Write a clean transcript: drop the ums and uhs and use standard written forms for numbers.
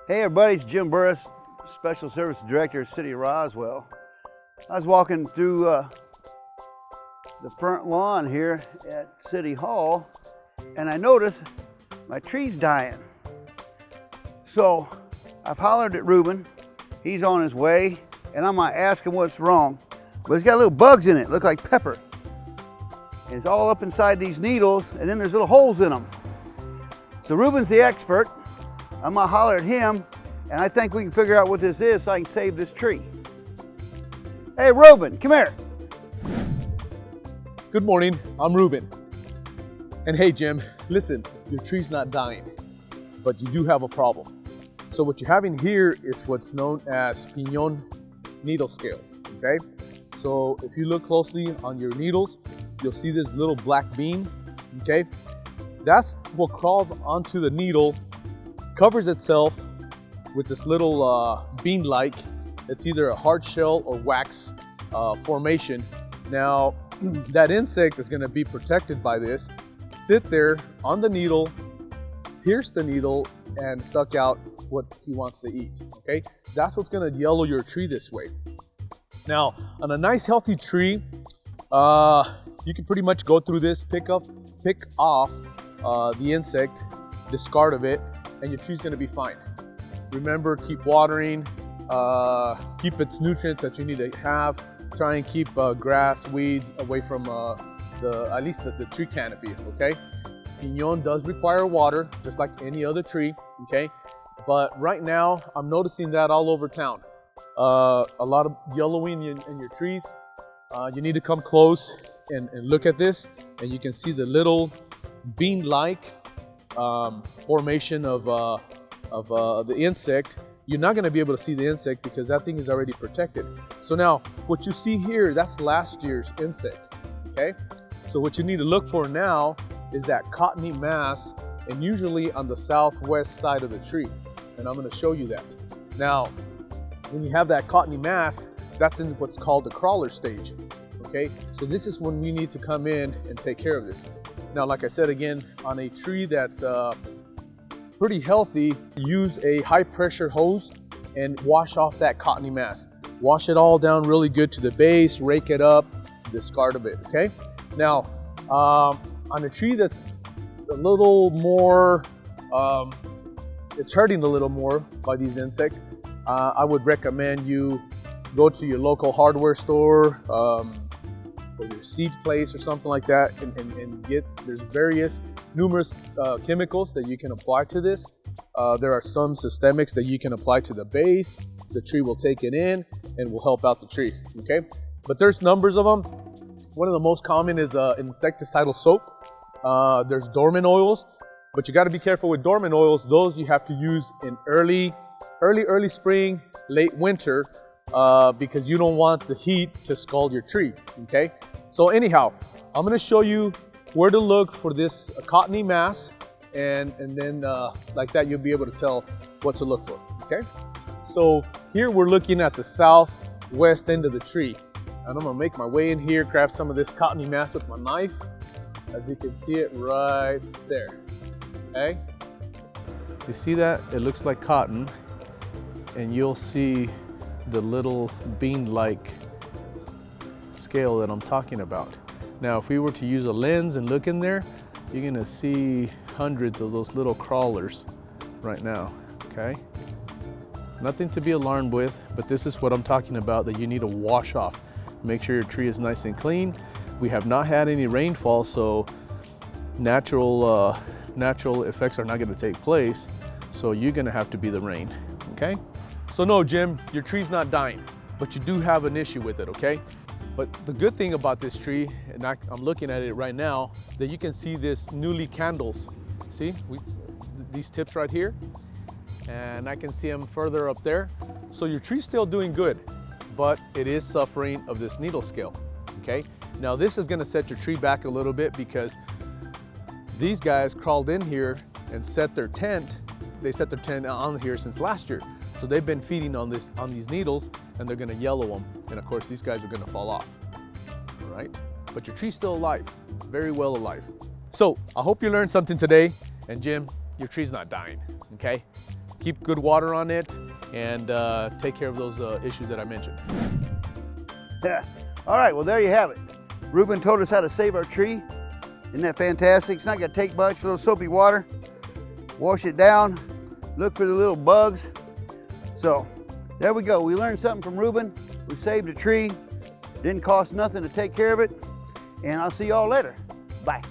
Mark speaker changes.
Speaker 1: Hey everybody, it's Jim Burris, Special Service Director at City of Roswell. I was walking through the front lawn here at City Hall and I noticed my tree's dying. So I've hollered at Ruben, he's on his way, and I'm gonna ask him what's wrong. But it's got little bugs in it, look like pepper. And it's all up inside these needles, and then there's little holes in them. So Ruben's the expert. I'm gonna holler at him, and I think we can figure out what this is so I can save this tree. Hey Ruben, come here.
Speaker 2: Good morning, I'm Ruben. And hey Jim, listen, your tree's not dying, but you do have a problem. So what you're having here is what's known as piñón needle scale, okay? So if you look closely on your needles, you'll see this little black bean, okay? That's what crawls onto the needle, covers itself with this little bean-like. It's either a hard shell or wax formation. Now, that insect is gonna be protected by this, sit there on the needle, pierce the needle, and suck out what he wants to eat, okay? That's what's gonna yellow your tree this way. Now, on a nice healthy tree, you can pretty much go through this, pick off the insect, discard of it, and your tree's gonna be fine. Remember, keep watering, keep its nutrients that you need to have. Try and keep grass, weeds away from at least the tree canopy, okay? Piñón does require water, just like any other tree, okay? But right now, I'm noticing that all over town. A lot of yellowing in your trees. You need to come close and look at this, and you can see the little bean-like formation of the insect. You're not going to be able to see the insect because that thing is already protected. So now, what you see here, that's last year's insect, okay? So what you need to look for now is that cottony mass, and usually on the southwest side of the tree. And I'm going to show you that. Now, when you have that cottony mass, that's in what's called the crawler stage, okay? So this is when we need to come in and take care of this. Now, like I said again, on a tree that's pretty healthy, use a high pressure hose and wash off that cottony mass. Wash it all down really good to the base, rake it up, discard of it, okay? Now, on a tree that's a little more, it's hurting a little more by these insects, I would recommend you go to your local hardware store, or your seed place or something like that, and there's numerous chemicals that you can apply to this. There are some systemics that you can apply to the base. The tree will take it in and will help out the tree, okay? But there's numbers of them. One of the most common is insecticidal soap. There's dormant oils, but you gotta be careful with dormant oils. Those you have to use in early spring, late winter, because you don't want the heat to scald your tree, okay? So anyhow, I'm gonna show you where to look for this cottony mass, and then like that you'll be able to tell what to look for, okay? So here we're looking at the southwest end of the tree, and I'm gonna make my way in here, grab some of this cottony mass with my knife. As you can see it right there, okay?
Speaker 3: You see that? It looks like cotton, and you'll see the little bean-like scale that I'm talking about. Now, if we were to use a lens and look in there, you're gonna see hundreds of those little crawlers right now, okay? Nothing to be alarmed with, but this is what I'm talking about that you need to wash off. Make sure your tree is nice and clean. We have not had any rainfall, so natural effects are not gonna take place, so you're gonna have to be the rain, okay? So no, Jim, your tree's not dying, but you do have an issue with it, okay? But the good thing about this tree, and I'm looking at it right now, that you can see this newly candles. See, these tips right here, and I can see them further up there. So your tree's still doing good, but it is suffering of this needle scale, okay? Now this is gonna set your tree back a little bit because these guys crawled in here and set their tent. They set their tent on here since last year. So they've been feeding on these needles, and they're gonna yellow them. And of course, these guys are gonna fall off, all right? But your tree's still alive, very well alive. So I hope you learned something today. And Jim, your tree's not dying, okay? keep good water on it, and take care of those issues that I mentioned.
Speaker 1: Yeah. All right, well, there you have it. Ruben told us how to save our tree. Isn't that fantastic? It's not gonna take much, a little soapy water. Wash it down, look for the little bugs. So there we go. We learned something from Ruben. We saved a tree. Didn't cost nothing to take care of it. And I'll see y'all later. Bye.